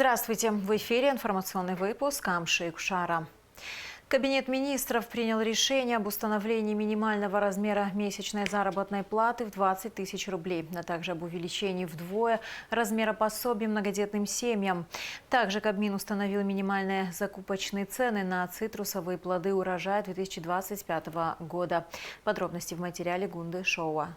Здравствуйте! В эфире информационный выпуск Амши Кушара. Кабинет министров принял решение об установлении минимального размера месячной заработной платы в 20 тысяч рублей, а также об увеличении вдвое размера пособий многодетным семьям. Также Кабмин установил минимальные закупочные цены на цитрусовые плоды урожая 2025 года. Подробности в материале Гунды Шоуа.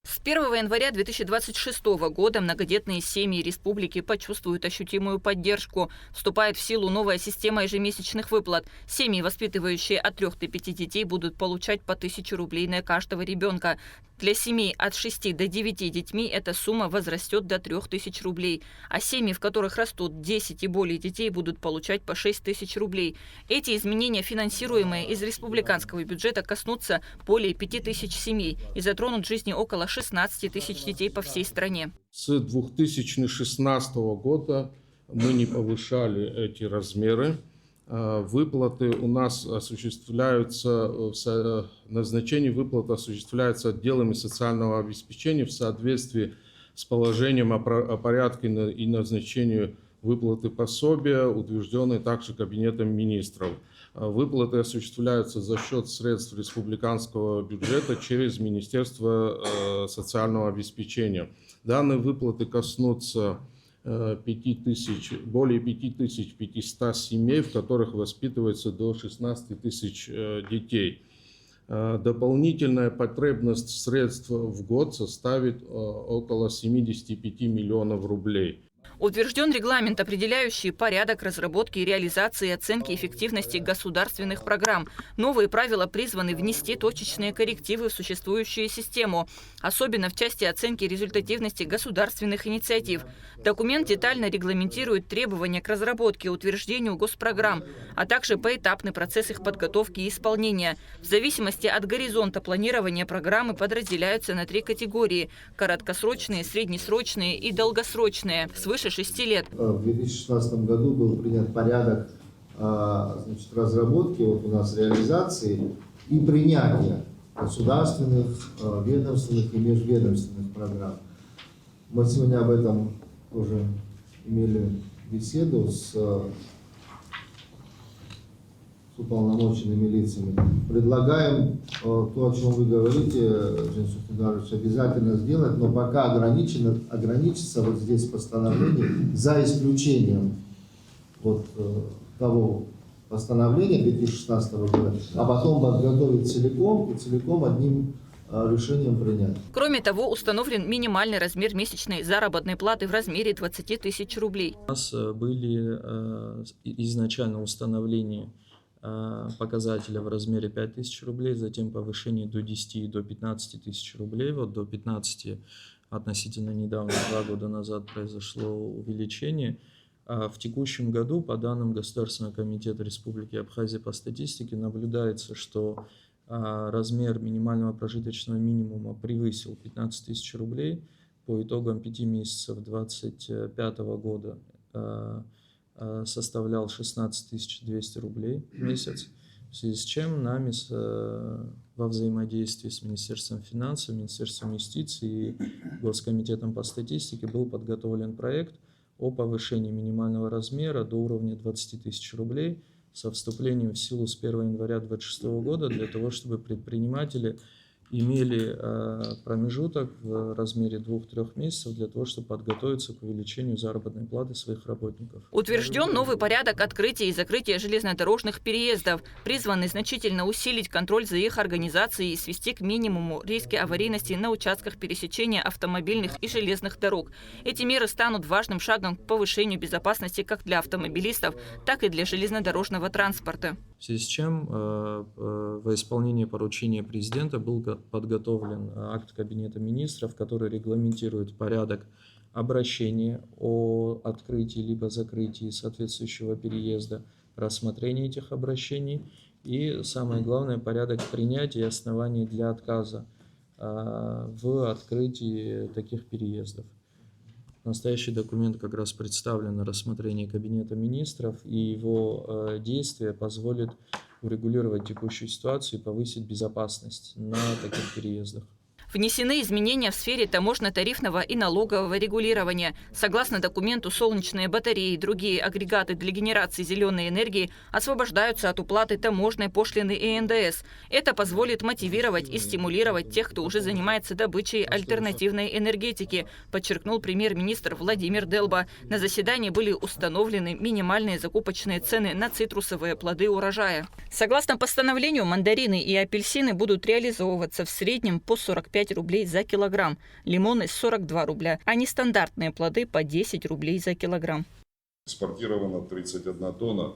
С 1 января 2026 года многодетные семьи республики почувствуют ощутимую поддержку. Вступает в силу новая система ежемесячных выплат. Семьи, воспитывающие от 3 до 5 детей, будут получать по 1000 рублей на каждого ребенка. Для семей от 6 до 9 детьми эта сумма возрастет до 3000 рублей. А семьи, в которых растут 10 и более детей, будут получать по 6000 рублей. Эти изменения, финансируемые из республиканского бюджета, коснутся более 5000 семей и затронут жизни около 16 тысяч детей по всей стране. С 2016 года мы не повышали эти размеры. Выплаты у нас осуществляются, назначение выплат осуществляется отделами социального обеспечения в соответствии с положением о порядке и назначении выплаты пособия, утвержденной также Кабинетом министров. Выплаты осуществляются за счет средств республиканского бюджета через Министерство социального обеспечения. Данные выплаты коснутся более 5500 семей, в которых воспитывается до 16 тысяч детей. Дополнительная потребность средств в год составит около 75 миллионов рублей. Утвержден регламент, определяющий порядок разработки, реализации и оценки эффективности государственных программ. Новые правила призваны внести точечные коррективы в существующую систему, особенно в части оценки результативности государственных инициатив. Документ детально регламентирует требования к разработке и утверждению госпрограмм, а также поэтапный процесс их подготовки и исполнения. В зависимости от горизонта планирования программы подразделяются на 3 категории – короткосрочные, среднесрочные и долгосрочные, свыше 6 лет. В 2016 году был принят порядок разработки, у нас реализации и принятия государственных, ведомственных и межведомственных программ. Мы сегодня об этом уже имели беседу с уполномоченными лицами. Предлагаем то, о чем вы говорите, Женис Федорович, обязательно сделать, но пока ограничиться вот здесь постановлением, за исключением вот того постановления 2016 года, а потом подготовить целиком и целиком одним решением принять. Кроме того, установлен минимальный размер месячной заработной платы в размере 20 тысяч рублей. У нас были изначально установления показателя в размере 5000 рублей, затем повышение до 10 и до 15 тысяч рублей. Вот до 15 относительно недавно, 2 года назад, произошло увеличение. В текущем году, по данным Государственного комитета Республики Абхазия по статистике, наблюдается, что размер минимального прожиточного минимума превысил 15 тысяч рублей. По итогам 5 месяцев 2025 года составлял 16 200 рублей в месяц, в связи с чем нами во взаимодействии с Министерством финансов, Министерством юстиции и Госкомитетом по статистике был подготовлен проект о повышении минимального размера до уровня 20 тысяч рублей со вступлением в силу с 1 января 2026 года для того, чтобы предприниматели имели промежуток в размере 2-3 месяцев для того, чтобы подготовиться к увеличению заработной платы своих работников. Утвержден новый порядок открытия и закрытия железнодорожных переездов, призванный значительно усилить контроль за их организацией и свести к минимуму риски аварийности на участках пересечения автомобильных и железных дорог. Эти меры станут важным шагом к повышению безопасности как для автомобилистов, так и для железнодорожного транспорта. В связи с чем во исполнение поручения президента был подготовлен акт Кабинета министров, который регламентирует порядок обращения о открытии либо закрытии соответствующего переезда, рассмотрения этих обращений и, самое главное, порядок принятия и оснований для отказа в открытии таких переездов. Настоящий документ как раз представлен на рассмотрение Кабинета министров, и его действие позволит урегулировать текущую ситуацию и повысить безопасность на таких переездах. В Внесены изменения в сфере таможенно-тарифного и налогового регулирования. Согласно документу, солнечные батареи и другие агрегаты для генерации зеленой энергии освобождаются от уплаты таможенной пошлины и НДС. Это позволит мотивировать и стимулировать тех, кто уже занимается добычей альтернативной энергетики, подчеркнул премьер-министр Владимир Делба. На заседании были установлены минимальные закупочные цены на цитрусовые плоды урожая. Согласно постановлению, мандарины и апельсины будут реализовываться в среднем по 45 рублей за килограмм, лимоны 42 рубля, а нестандартные плоды по 10 рублей за килограмм. Экспортировано 31 тонна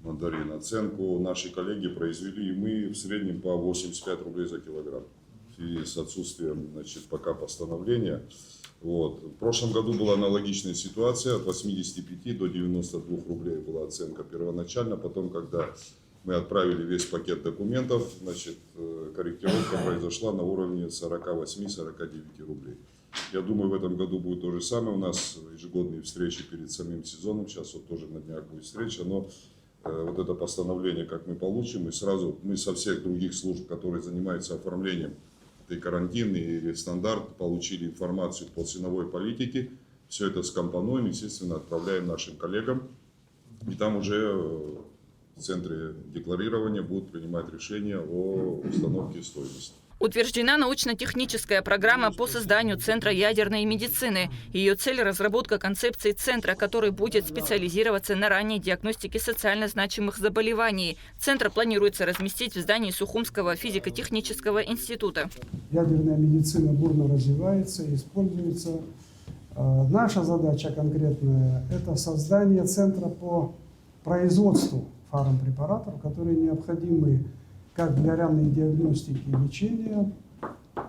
мандарин. Оценку наши коллеги произвели, и мы в среднем по 85 рублей за килограмм. В связи с отсутствием, пока постановления. В прошлом году была аналогичная ситуация. От 85 до 92 рублей была оценка первоначально. Потом, когда мы отправили весь пакет документов, корректировка произошла на уровне 48-49 рублей. Я думаю, в этом году будет то же самое. У нас ежегодные встречи перед самим сезоном. Сейчас тоже на днях будет встреча. Но это постановление, как мы получим, и сразу мы со всех других служб, которые занимаются оформлением этой карантины и стандарт, получили информацию по ценовой политике. Все это скомпонуем, естественно, отправляем нашим коллегам. И там уже в центре декларирования будут принимать решения о установке стоимости. Утверждена научно-техническая программа по созданию Центра ядерной медицины. Ее цель – разработка концепции центра, который будет специализироваться на ранней диагностике социально значимых заболеваний. Центр планируется разместить в здании Сухумского физико-технического института. Ядерная медицина бурно развивается и используется. Наша задача конкретная – это создание центра по производству фармпрепаратов, которые необходимы как для ранней диагностики и лечения,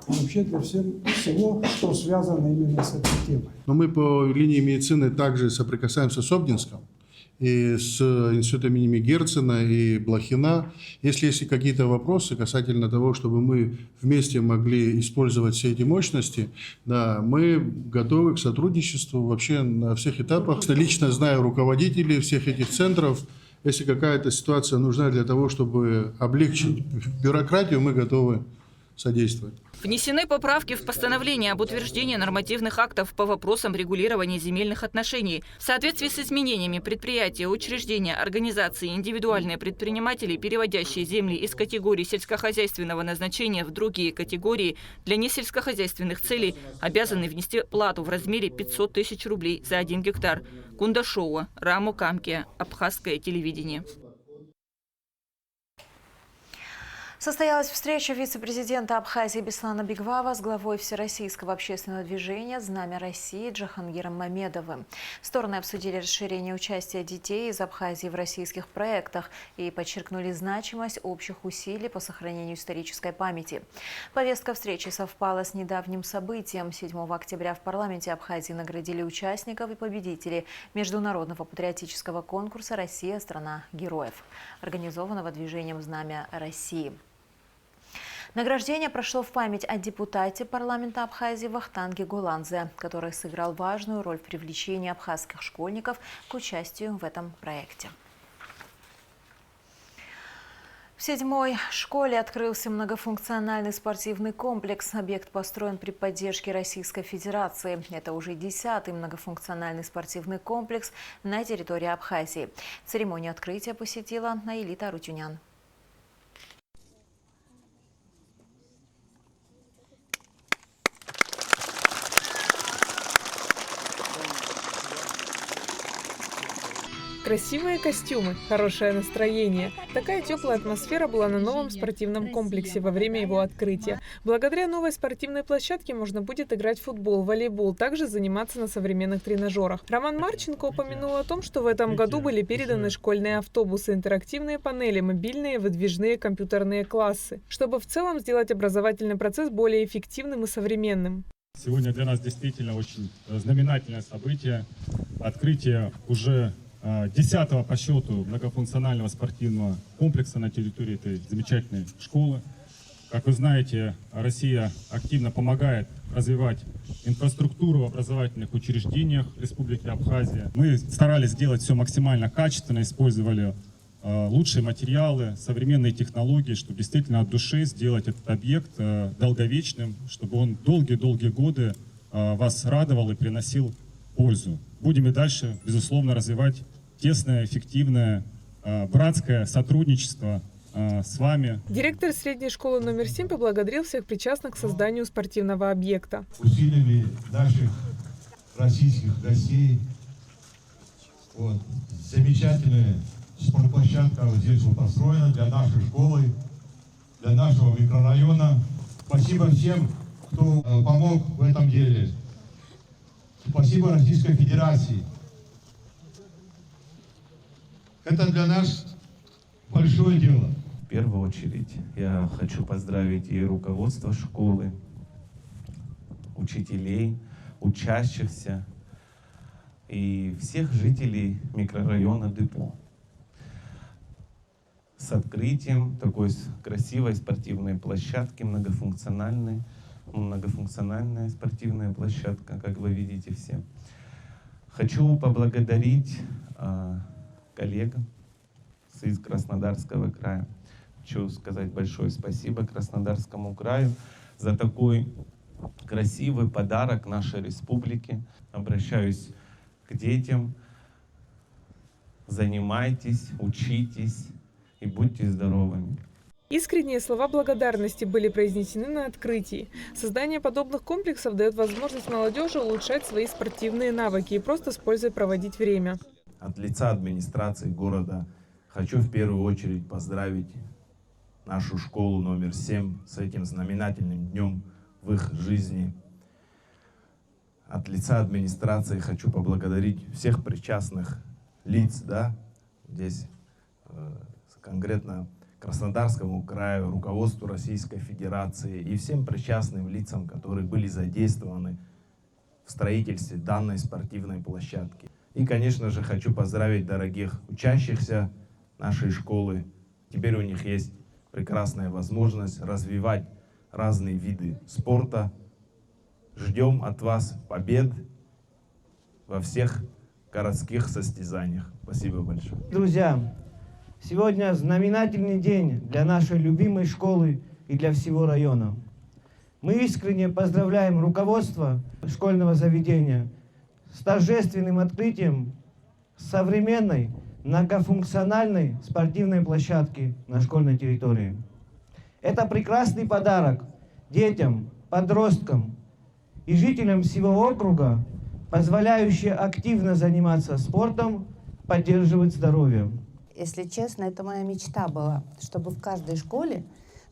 и вообще для всего, что связано именно с этой темой. Но мы по линии медицины также соприкасаемся с Обнинском и с институтом имени Герцена и Блохина. Если есть какие-то вопросы касательно того, чтобы мы вместе могли использовать все эти мощности, да, мы готовы к сотрудничеству вообще на всех этапах. Лично знаю руководителей всех этих центров. Если какая-то ситуация нужна для того, чтобы облегчить бюрократию, мы готовы содействовать. Внесены поправки в постановление об утверждении нормативных актов по вопросам регулирования земельных отношений. В соответствии с изменениями предприятия, учреждения, организации, индивидуальные предприниматели, переводящие земли из категории сельскохозяйственного назначения в другие категории для несельскохозяйственных целей, обязаны внести плату в размере 500 тысяч рублей за 1 гектар. Кундашова, Раму Камкия, Абхазское телевидение. Состоялась встреча вице-президента Абхазии Беслана Бигвава с главой Всероссийского общественного движения «Знамя России» Джахангиром Мамедовым. Стороны обсудили расширение участия детей из Абхазии в российских проектах и подчеркнули значимость общих усилий по сохранению исторической памяти. Повестка встречи совпала с недавним событием. 7 октября в парламенте Абхазии наградили участников и победителей международного патриотического конкурса «Россия – страна героев», организованного движением «Знамя России». Награждение прошло в память о депутате парламента Абхазии Вахтанге Гуланзе, который сыграл важную роль в привлечении абхазских школьников к участию в этом проекте. В 7-й школе открылся многофункциональный спортивный комплекс. Объект построен при поддержке Российской Федерации. Это уже 10-й многофункциональный спортивный комплекс на территории Абхазии. Церемонию открытия посетила Наилита Арутюнян. Красивые костюмы, хорошее настроение. Такая теплая атмосфера была на новом спортивном комплексе во время его открытия. Благодаря новой спортивной площадке можно будет играть в футбол, волейбол, также заниматься на современных тренажерах. Роман Марченко упомянул о том, что в этом году были переданы школьные автобусы, интерактивные панели, мобильные выдвижные компьютерные классы, чтобы в целом сделать образовательный процесс более эффективным и современным. Сегодня для нас действительно очень знаменательное событие. Открытие уже 10-го по счету многофункционального спортивного комплекса на территории этой замечательной школы. Как вы знаете, Россия активно помогает развивать инфраструктуру в образовательных учреждениях Республики Абхазия. Мы старались сделать все максимально качественно, использовали лучшие материалы, современные технологии, чтобы действительно от души сделать этот объект долговечным, чтобы он долгие-долгие годы вас радовал и приносил пользу. Будем и дальше, безусловно, развивать тесное, эффективное, братское сотрудничество с вами. Директор средней школы номер 7 поблагодарил всех причастных к созданию спортивного объекта. Усилиями наших российских гостей. Вот. Замечательная спортплощадка вот здесь вот построена для нашей школы, для нашего микрорайона. Спасибо всем, кто помог в этом деле. Спасибо Российской Федерации. Это для нас большое дело. В первую очередь я хочу поздравить и руководство школы, учителей, учащихся и всех жителей микрорайона Депо с открытием такой красивой спортивной площадки, многофункциональная спортивная площадка, как вы видите все. Хочу поблагодарить коллег из Краснодарского края. Хочу сказать большое спасибо Краснодарскому краю за такой красивый подарок нашей республике. Обращаюсь к детям. Занимайтесь, учитесь и будьте здоровыми. Искренние слова благодарности были произнесены на открытии. Создание подобных комплексов дает возможность молодежи улучшать свои спортивные навыки и просто с пользой проводить время. От лица администрации города хочу в первую очередь поздравить нашу школу номер 7 с этим знаменательным днем в их жизни. От лица администрации хочу поблагодарить всех причастных лиц, здесь конкретно Краснодарскому краю, руководству Российской Федерации и всем причастным лицам, которые были задействованы в строительстве данной спортивной площадки. И, конечно же, хочу поздравить дорогих учащихся нашей школы. Теперь у них есть прекрасная возможность развивать разные виды спорта. Ждем от вас побед во всех городских состязаниях. Спасибо большое. Друзья, сегодня знаменательный день для нашей любимой школы и для всего района. Мы искренне поздравляем руководство школьного заведения с торжественным открытием современной многофункциональной спортивной площадки на школьной территории. Это прекрасный подарок детям, подросткам и жителям всего округа, позволяющий активно заниматься спортом, поддерживать здоровье. Если честно, это моя мечта была, чтобы в каждой школе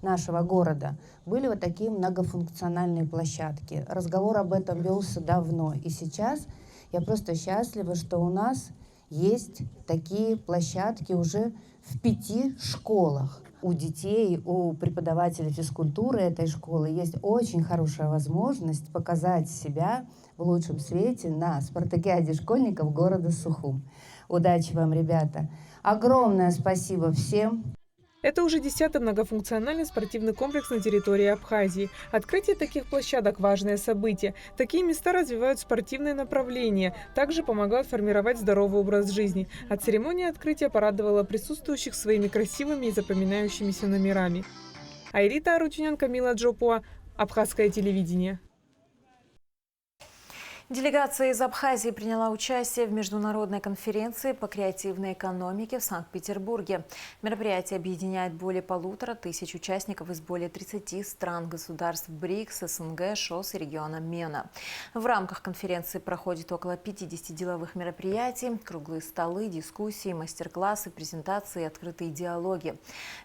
нашего города были вот такие многофункциональные площадки. Разговор об этом велся давно, и сейчас я просто счастлива, что у нас есть такие площадки уже в 5 школах. У детей, у преподавателей физкультуры этой школы есть очень хорошая возможность показать себя в лучшем свете на спартакиаде школьников города Сухум. Удачи вам, ребята! Огромное спасибо всем! Это уже 10-й многофункциональный спортивный комплекс на территории Абхазии. Открытие таких площадок – важное событие. Такие места развивают спортивные направления, также помогают формировать здоровый образ жизни. А церемония открытия порадовала присутствующих своими красивыми и запоминающимися номерами. Айрита Арутюнян, Камила Джопуа, Абхазское телевидение. Делегация из Абхазии приняла участие в международной конференции по креативной экономике в Санкт-Петербурге. Мероприятие объединяет более 1500 участников из более 30 стран, государств БРИКС, СНГ, ШОС и региона МЕНА. В рамках конференции проходит около 50 деловых мероприятий, круглые столы, дискуссии, мастер-классы, презентации и открытые диалоги.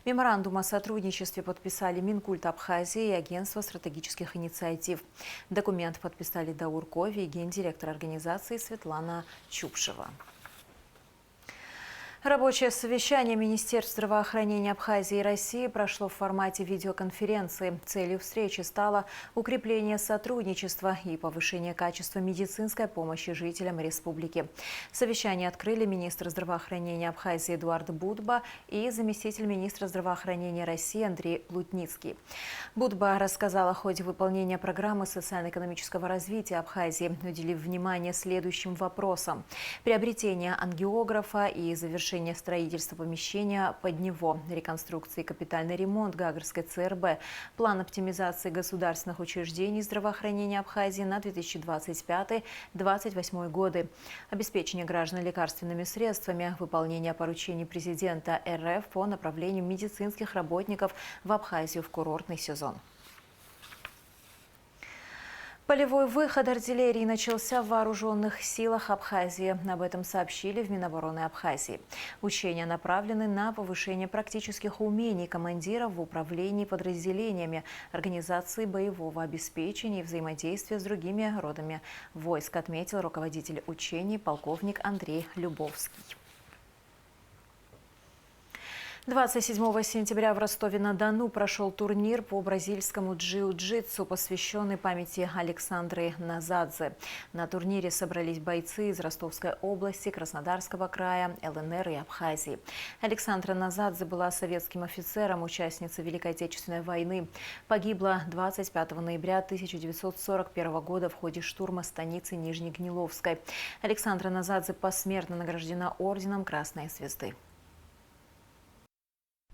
Меморандум о сотрудничестве подписали Минкульт Абхазии и Агентство стратегических инициатив. Документ подписали Даур Кови и гендиректор организации Светлана Чупшева. Рабочее совещание Министерств здравоохранения Абхазии и России прошло в формате видеоконференции. Целью встречи стало укрепление сотрудничества и повышение качества медицинской помощи жителям республики. Совещание открыли министр здравоохранения Абхазии Эдуард Будба и заместитель министра здравоохранения России Андрей Плутницкий. Будба рассказал о ходе выполнения программы социально-экономического развития Абхазии, уделив внимание следующим вопросам: приобретение ангиографа и завершение завершение строительства помещения под него, реконструкции и капитальный ремонт Гагарской ЦРБ, план оптимизации государственных учреждений здравоохранения Абхазии на 2025-2028 годы, обеспечение граждан лекарственными средствами, выполнение поручений президента РФ по направлению медицинских работников в Абхазию в курортный сезон. Полевой выход артиллерии начался в вооруженных силах Абхазии. Об этом сообщили в Минобороны Абхазии. Учения направлены на повышение практических умений командиров в управлении подразделениями, организации боевого обеспечения и взаимодействия с другими родами войск, отметил руководитель учений полковник Андрей Любовский. 27 сентября в Ростове-на-Дону прошел турнир по бразильскому джиу-джитсу, посвященный памяти Александры Назадзе. На турнире собрались бойцы из Ростовской области, Краснодарского края, ЛНР и Абхазии. Александра Назадзе была советским офицером, участницей Великой Отечественной войны. Погибла 25 ноября 1941 года в ходе штурма станицы Нижнегниловской. Александра Назадзе посмертно награждена орденом Красной Звезды.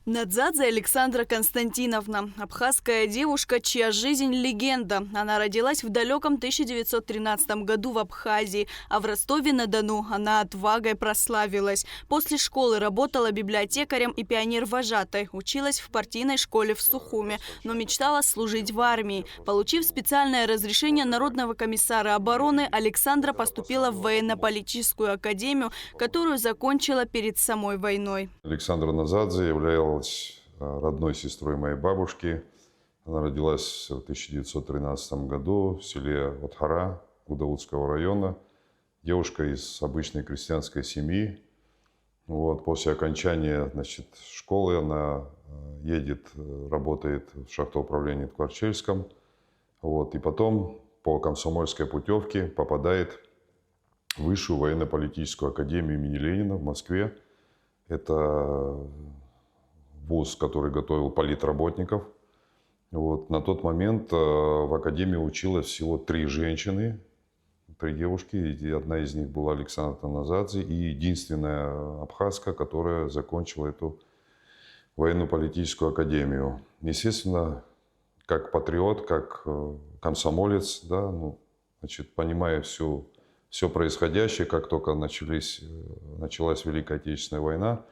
Надзадзе Александра Константиновна – абхазская девушка, чья жизнь – легенда. Она родилась в далеком 1913 году в Абхазии, а в Ростове-на-Дону она отвагой прославилась. После школы работала библиотекарем и пионер-вожатой, училась в партийной школе в Сухуме, но мечтала служить в армии. Получив специальное разрешение Народного комиссара обороны, Александра поступила в военно-политическую академию, которую закончила перед самой войной. Александра Назадзе являлась родной сестрой моей бабушки. Она родилась в 1913 году в селе Отхара Гудаутского района. Девушка из обычной крестьянской семьи. После окончания школы она едет, работает в шахтоуправлении в Кварчельском. И потом по комсомольской путевке попадает в Высшую военно-политическую академию имени Ленина в Москве. Это вуз, который готовил политработников. На тот момент в академии училось всего 3 женщины, 3 девушки. И одна из них была Александра Назадзе, и единственная абхазка, которая закончила эту военно-политическую академию. Естественно, как патриот, как комсомолец, понимая все происходящее, как только началась Великая Отечественная война,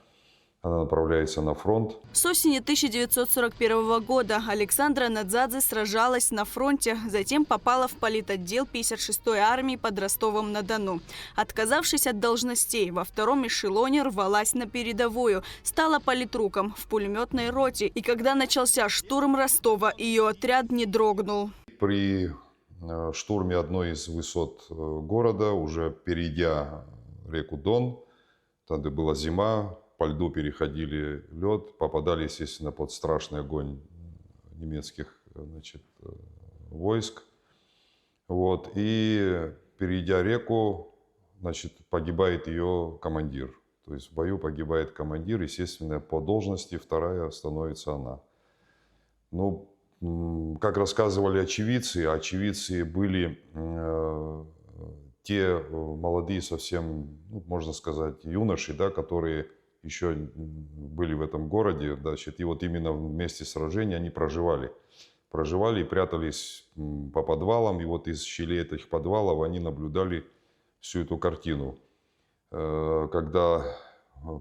она направляется на фронт. С осени 1941 года Александра Надзадзе сражалась на фронте, затем попала в политотдел 56-й армии под Ростовом-на-Дону. Отказавшись от должностей, во 2-м эшелоне рвалась на передовую, стала политруком в пулеметной роте. И когда начался штурм Ростова, ее отряд не дрогнул. При штурме одной из высот города, уже перейдя реку Дон, тогда была зима, по льду переходили лед, попадали, естественно, под страшный огонь немецких войск. И перейдя реку, погибает ее командир. То есть в бою погибает командир, естественно, по должности 2-я становится она. Как рассказывали очевидцы были те молодые совсем, можно сказать, юноши, которые еще были в этом городе, и именно в месте сражения они проживали и прятались по подвалам, и из щелей этих подвалов они наблюдали всю эту картину. Когда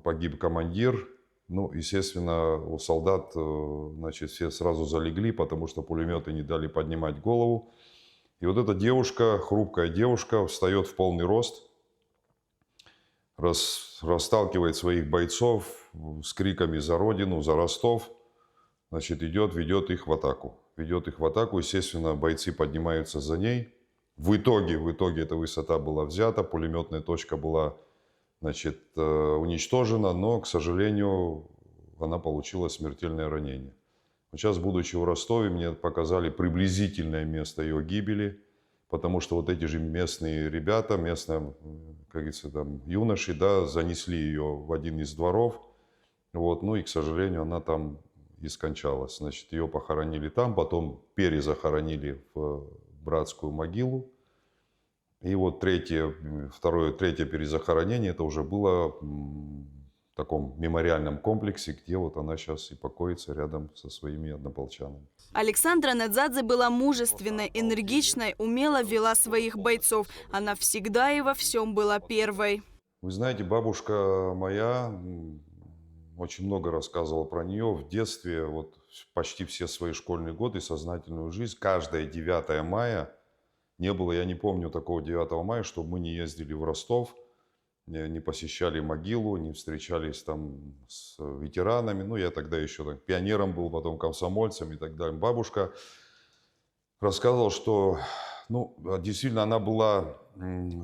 погиб командир, естественно, у солдат, все сразу залегли, потому что пулеметы не дали поднимать голову. И эта девушка, хрупкая девушка, встает в полный рост, расталкивает своих бойцов с криками «За Родину! За Ростов!», ведет их в атаку. Естественно, бойцы поднимаются за ней. В итоге эта высота была взята, пулеметная точка была уничтожена, но, к сожалению, она получила смертельное ранение. Сейчас, будучи в Ростове, мне показали приблизительное место ее гибели, потому что эти же местные ребята, местные, как говорится, юноши, занесли ее в один из дворов, и, к сожалению, она там и скончалась. Ее похоронили там, потом перезахоронили в братскую могилу. И третье перезахоронение, это уже было таком мемориальном комплексе, где вот она сейчас и покоится рядом со своими однополчанами. Александра Надзадзе была мужественной, энергичной, умело вела своих бойцов. Она всегда и во всем была первой. Вы знаете, бабушка моя очень много рассказывала про нее. В детстве, вот почти все свои школьные годы, сознательную жизнь, каждое 9 мая, не было, я не помню такого 9 мая, чтобы мы не ездили в Ростов, не посещали могилу, не встречались там с ветеранами. Ну, я тогда еще так, пионером был, потом комсомольцем и так далее. Бабушка рассказывала, что, ну, действительно, она была,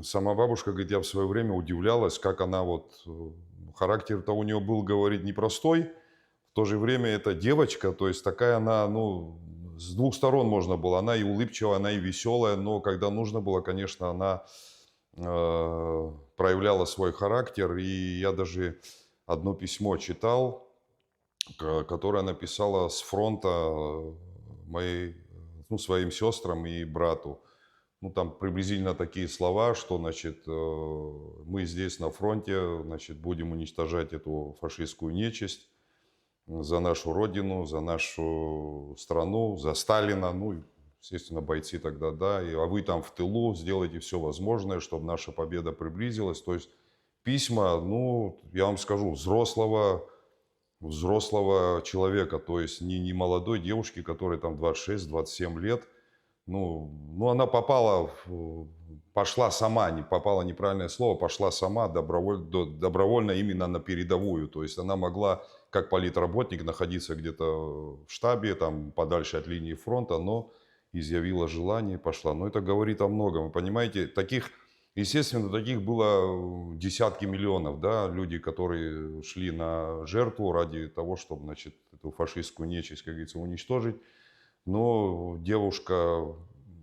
сама бабушка, говорит, я в свое время удивлялась, как она вот, характер-то у нее был, говорит, непростой. В то же время эта девочка, то есть такая она, ну, с двух сторон можно было. Она и улыбчивая, она и веселая, но когда нужно было, конечно, она проявляла свой характер. И я даже одно письмо читал, которое написала с фронта своим сестрам и брату. Ну, там приблизительно такие слова, что, значит, мы здесь на фронте, значит, будем уничтожать эту фашистскую нечисть за нашу родину, за нашу страну, за Сталина. Ну, естественно, бойцы тогда, да. А вы там в тылу сделайте все возможное, чтобы наша победа приблизилась. То есть письма, ну, я вам скажу, взрослого человека, то есть не молодой девушки, которой там 26-27 лет. Ну, она пошла сама, попала неправильное слово, пошла сама добровольно именно на передовую. То есть она могла, как политработник, находиться где-то в штабе, там, подальше от линии фронта, но изъявила желание, пошла. Но это говорит о многом. Вы понимаете, естественно, таких было десятки миллионов, да, люди, которые шли на жертву ради того, чтобы, значит, эту фашистскую нечисть, как говорится, уничтожить. Но девушка,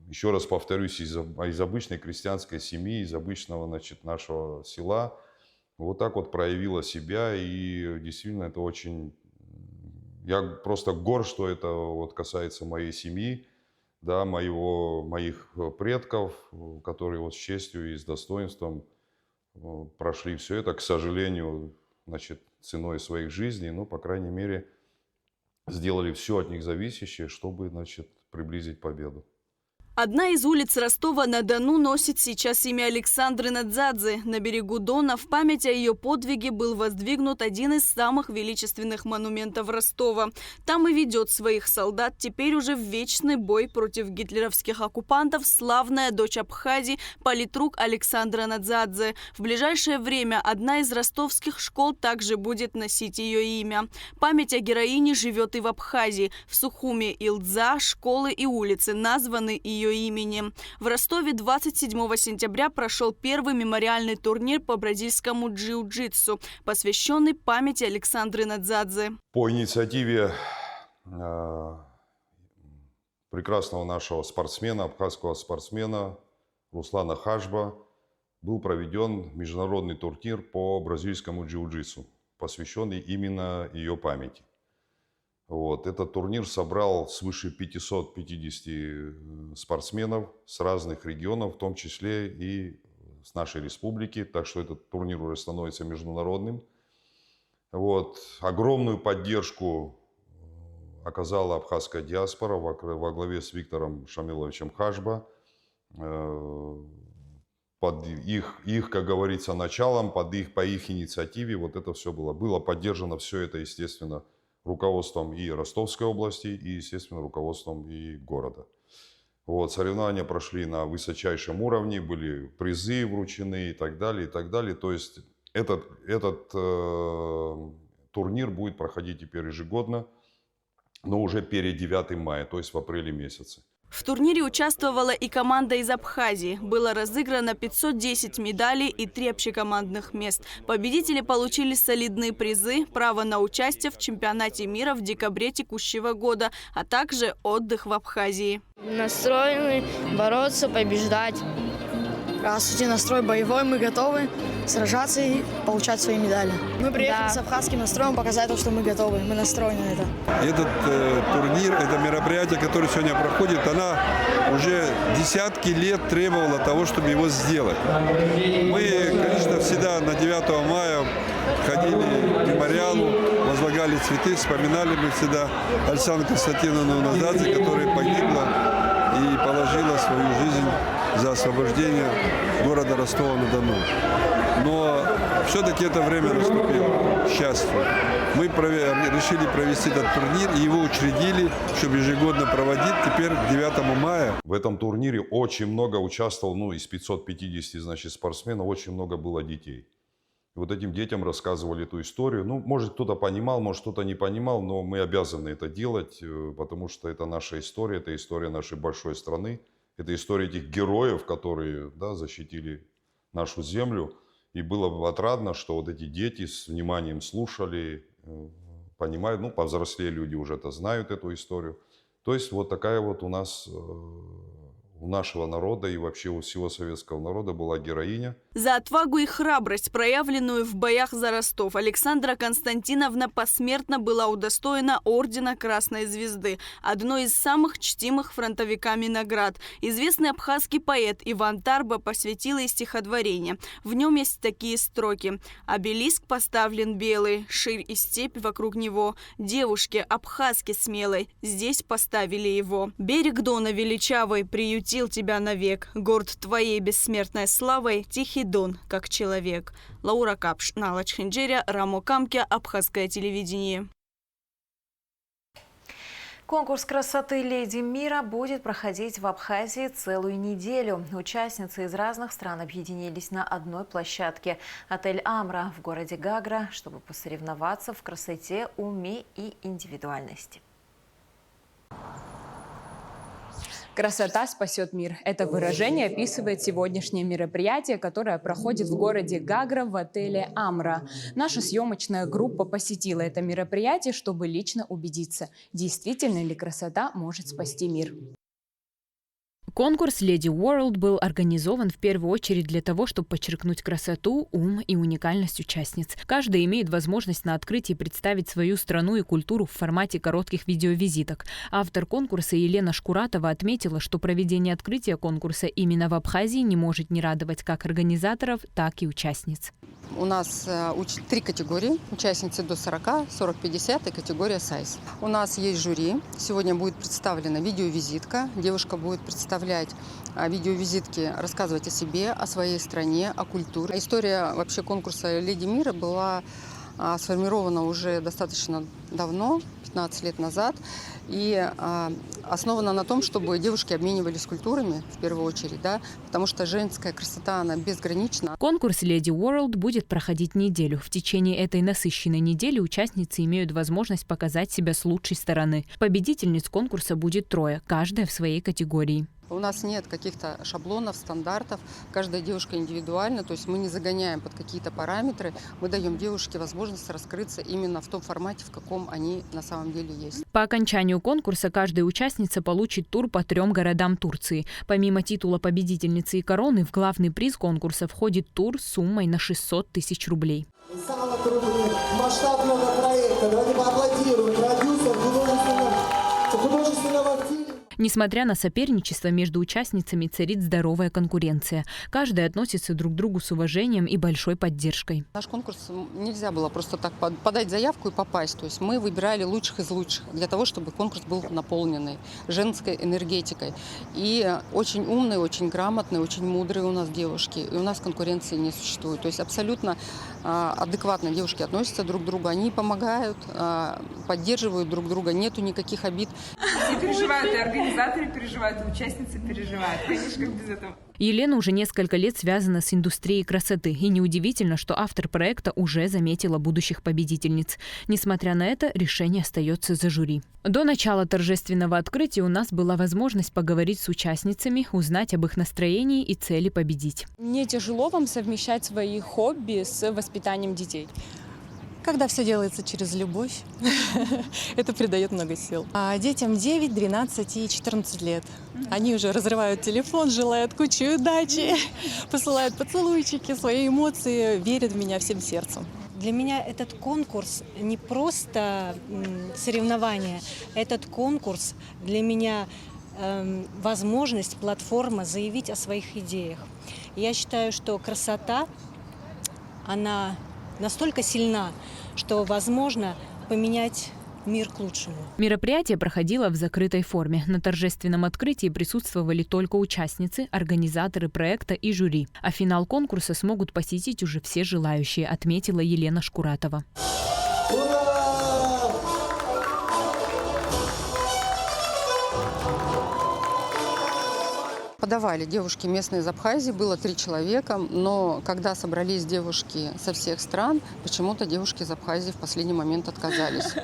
еще раз повторюсь, из обычной крестьянской семьи, из обычного, значит, нашего села, вот так вот проявила себя. И действительно это очень... Я просто горд, что это вот касается моей семьи, да, моих предков, которые вот с честью и с достоинством прошли все это, к сожалению, значит, ценой своих жизней, но, по крайней мере, сделали все от них зависящее, чтобы, значит, приблизить победу. Одна из улиц Ростова-на-Дону носит сейчас имя Александры Надзадзе. На берегу Дона в память о ее подвиге был воздвигнут один из самых величественных монументов Ростова. Там и ведет своих солдат теперь уже в вечный бой против гитлеровских оккупантов славная дочь Абхазии, политрук Александра Надзадзе. В ближайшее время одна из ростовских школ также будет носить ее имя. Память о героине живет и в Абхазии. В Сухуме и Лдза школы и улицы названы ее имени. В Ростове 27 сентября прошел первый мемориальный турнир по бразильскому джиу-джитсу, посвященный памяти Александры Надзадзе. По инициативе прекрасного нашего спортсмена, абхазского спортсмена Руслана Хашба, был проведен международный турнир по бразильскому джиу-джитсу, посвященный именно ее памяти. Вот. Этот турнир собрал свыше 550 спортсменов с разных регионов, в том числе и с нашей республики. Так что этот турнир уже становится международным. Вот. Огромную поддержку оказала абхазская диаспора во главе с Виктором Шамиловичем Хашба. Под их, как говорится, началом, по их инициативе вот это все было. Было поддержано все это, естественно, руководством и Ростовской области, и, естественно, руководством и города. Вот, соревнования прошли на высочайшем уровне, были призы вручены и так далее, и так далее. То есть этот турнир будет проходить теперь ежегодно, но уже перед 9 мая, то есть в апреле месяце. В турнире участвовала и команда из Абхазии. Было разыграно 510 медалей и 3 общекомандных мест. Победители получили солидные призы, право на участие в чемпионате мира в декабре текущего года, а также отдых в Абхазии. Настроены бороться, побеждать. Раз у настрой боевой, мы готовы сражаться и получать свои медали. Мы приехали с абхазским настроем показать то, что мы готовы, мы настроены на это. Этот турнир, это мероприятие, которое сегодня проходит, она уже десятки лет требовала того, чтобы его сделать. Мы, конечно, всегда на 9 мая ходили к мемориалу, возлагали цветы, вспоминали мы всегда Александру Константиновну Назадзе, которая погибла и положила свою жизнь за освобождение города Ростова-на-Дону. Но все-таки это время наступило, к счастью. Мы решили провести этот турнир, и его учредили, чтобы ежегодно проводить теперь к 9 мая. В этом турнире очень много участвовал, из 550, спортсменов, очень много было детей. И вот этим детям рассказывали эту историю. Может, кто-то понимал, может, кто-то не понимал, но мы обязаны это делать, потому что это наша история, это история нашей большой страны, это история этих героев, которые защитили нашу землю. И было бы отрадно, что вот эти дети с вниманием слушали, понимают, повзрослее люди уже знают эту историю. То есть вот такая вот у нас, у нашего народа и вообще у всего советского народа была героиня. За отвагу и храбрость, проявленную в боях за Ростов, Александра Константиновна посмертно была удостоена ордена Красной Звезды, одной из самых чтимых фронтовиками наград. Известный абхазский поэт Иван Тарба посвятил ей стихотворение. В нем есть такие строки: «Обелиск поставлен белый, ширь и степь вокруг него. Девушке абхазки смелой здесь поставили его. Берег Дона величавый приютил тебя навек. Горд твоей бессмертной славой, тихий Дон, как человек». Лаура Капш, Налач Хинджеря, Рамо Камке, Абхазское телевидение. Конкурс красоты «Леди мира» будет проходить в Абхазии целую неделю. Участницы из разных стран объединились на одной площадке – отель «Амра» в городе Гагра, чтобы посоревноваться в красоте, уме и индивидуальности. «Красота спасет мир» – это выражение описывает сегодняшнее мероприятие, которое проходит в городе Гагра в отеле «Амра». Наша съемочная группа посетила это мероприятие, чтобы лично убедиться, действительно ли красота может спасти мир. Конкурс «Lady World» был организован в первую очередь для того, чтобы подчеркнуть красоту, ум и уникальность участниц. Каждая имеет возможность на открытии представить свою страну и культуру в формате коротких видеовизиток. Автор конкурса Елена Шкуратова отметила, что проведение открытия конкурса именно в Абхазии не может не радовать как организаторов, так и участниц. У нас 3 категории. Участницы до 40, 40, 50 и категория сайз. У нас есть жюри. Сегодня будет представлена видеовизитка. Девушка будет представлять видеовизитки, рассказывать о себе, о своей стране, о культуре. История вообще конкурса «Леди мира» была сформирована уже достаточно давно, 15 лет назад, и основана на том, чтобы девушки обменивались культурами, в первую очередь, потому что женская красота, она безгранична. Конкурс «Lady World» будет проходить неделю. В течение этой насыщенной недели участницы имеют возможность показать себя с лучшей стороны. Победительниц конкурса будет 3, каждая в своей категории. У нас нет каких-то шаблонов, стандартов. Каждая девушка индивидуальна, то есть мы не загоняем под какие-то параметры. Мы даем девушке возможность раскрыться именно в том формате, в каком они на самом деле есть. По окончанию конкурса каждая участница получит тур по 3 городам Турции. Помимо титула победительницы и короны, в главный приз конкурса входит тур с суммой на 600 тысяч рублей. Самого масштабного проекта. Давайте поаплодируем продюсеру художественного фильма. Несмотря на соперничество между участницами, царит здоровая конкуренция. Каждая относится друг к другу с уважением и большой поддержкой. Наш конкурс нельзя было просто так подать заявку и попасть. То есть мы выбирали лучших из лучших для того, чтобы конкурс был наполненный женской энергетикой. И очень умные, очень грамотные, очень мудрые у нас девушки. И у нас конкуренции не существует. То есть абсолютно адекватно девушки относятся друг к другу. Они помогают, поддерживают друг друга. Нету никаких обид. Все переживают, и организаторы переживают, и участницы переживают. Конечно, как без этого. Елена уже несколько лет связана с индустрией красоты. И неудивительно, что автор проекта уже заметила будущих победительниц. Несмотря на это, решение остается за жюри. До начала торжественного открытия у нас была возможность поговорить с участницами, узнать об их настроении и цели победить. Не тяжело вам совмещать свои хобби с воспитанием детей? Когда все делается через любовь, это придает много сил. А детям 9, 12 и 14 лет. Они уже разрывают телефон, желают кучу удачи, посылают поцелуйчики, свои эмоции, верят в меня всем сердцем. Для меня этот конкурс не просто соревнование, этот конкурс для меня возможность, платформа заявить о своих идеях. Я считаю, что красота, она настолько сильна, что возможно поменять мир к лучшему. Мероприятие проходило в закрытой форме. На торжественном открытии присутствовали только участницы, организаторы проекта и жюри. А финал конкурса смогут посетить уже все желающие, отметила Елена Шкуратова. Подавали девушки местные из Абхазии, было 3 человека, но когда собрались девушки со всех стран, почему-то девушки из Абхазии в последний момент отказались.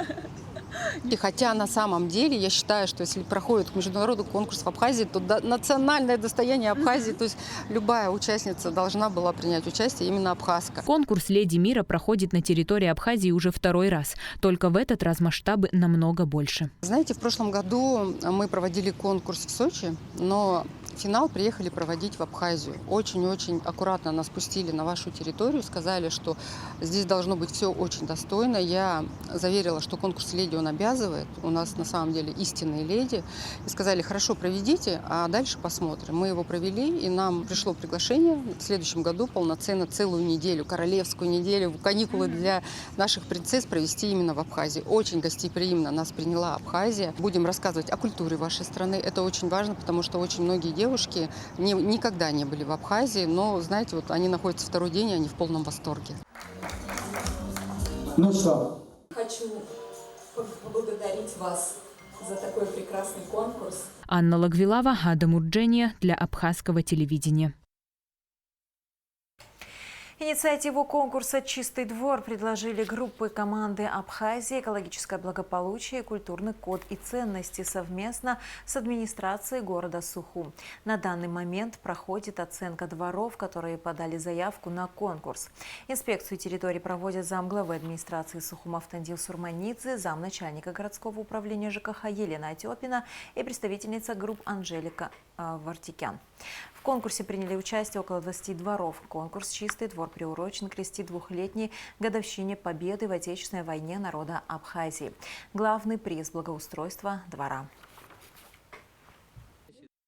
И хотя на самом деле я считаю, что если проходит международный конкурс в Абхазии, то национальное достояние Абхазии, то есть любая участница должна была принять участие, именно абхазка. Конкурс «Леди мира» проходит на территории Абхазии уже 2-й раз. Только в этот раз масштабы намного больше. Знаете, в прошлом году мы проводили конкурс в Сочи, но финал приехали проводить в Абхазию. Очень-очень аккуратно нас пустили на вашу территорию, сказали, что здесь должно быть все очень достойно. Я заверила, что конкурс «Леди» он обязывает. У нас на самом деле истинные леди. И сказали, хорошо, проведите, а дальше посмотрим. Мы его провели, и нам пришло приглашение в следующем году полноценно целую неделю, королевскую неделю, каникулы для наших принцесс провести именно в Абхазии. Очень гостеприимно нас приняла Абхазия. Будем рассказывать о культуре вашей страны. Это очень важно, потому что очень многие девушки никогда не были в Абхазии, но, знаете, вот они находятся 2-й день, и они в полном восторге. Ну что? Хочу поблагодарить вас за такой прекрасный конкурс. Анна Лагвилава, Ада Мурджения для Абхазского телевидения. Инициативу конкурса «Чистый двор» предложили группы команды Абхазии «Экологическое благополучие, культурный код и ценности» совместно с администрацией города Сухум. На данный момент проходит оценка дворов, которые подали заявку на конкурс. Инспекцию территории проводят замглавы администрации Сухума Автандил Сурманидзе, замначальника городского управления ЖКХ Елена Отепина и представительница групп Анжелика Вартикян. В конкурсе приняли участие около 20 дворов. Конкурс «Чистый двор» приурочен к 32-летней годовщине победы в Отечественной войне народа Абхазии. Главный приз – благоустройство двора.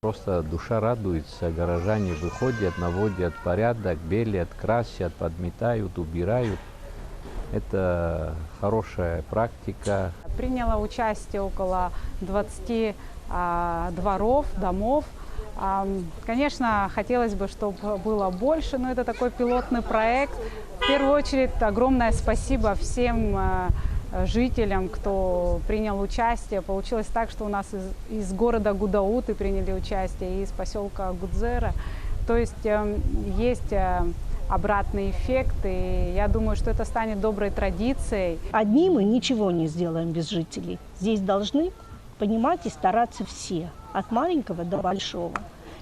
Просто душа радуется, горожане выходят, наводят порядок, белят, красят, подметают, убирают. Это хорошая практика. Приняло участие около 20 дворов, домов. Конечно, хотелось бы, чтобы было больше, но это такой пилотный проект. В первую очередь, огромное спасибо всем жителям, кто принял участие. Получилось так, что у нас из города Гудауты приняли участие, и из поселка Гудзера. То есть есть обратный эффект, и я думаю, что это станет доброй традицией. Одни мы ничего не сделаем без жителей. Здесь должны понимать и стараться все, от маленького до большого.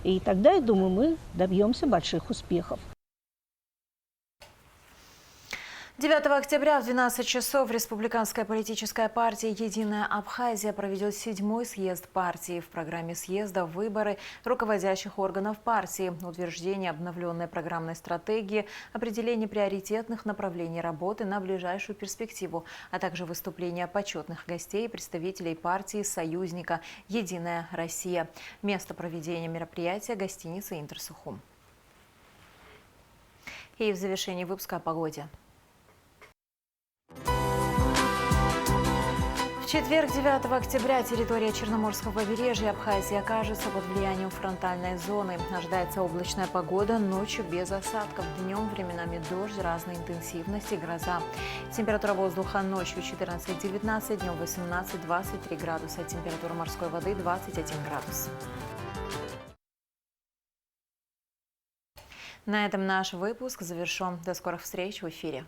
И тогда, я думаю, мы добьемся больших успехов. 9 октября в 12 часов Республиканская политическая партия «Единая Абхазия» проведет 7-й съезд партии. В программе съезда выборы руководящих органов партии, утверждение обновленной программной стратегии, определение приоритетных направлений работы на ближайшую перспективу, а также выступления почетных гостей и представителей партии союзника «Единая Россия». Место проведения мероприятия – гостиница «Интерсухум». И в завершении выпуска о погоде. В четверг, 9 октября, территория Черноморского побережья Абхазии окажется под влиянием фронтальной зоны. Ожидается облачная погода, ночью без осадков, днем временами дождь разной интенсивности, гроза. Температура воздуха ночью 14-19, днем 18-23 градуса, температура морской воды 21 градус. На этом наш выпуск завершен. До скорых встреч в эфире.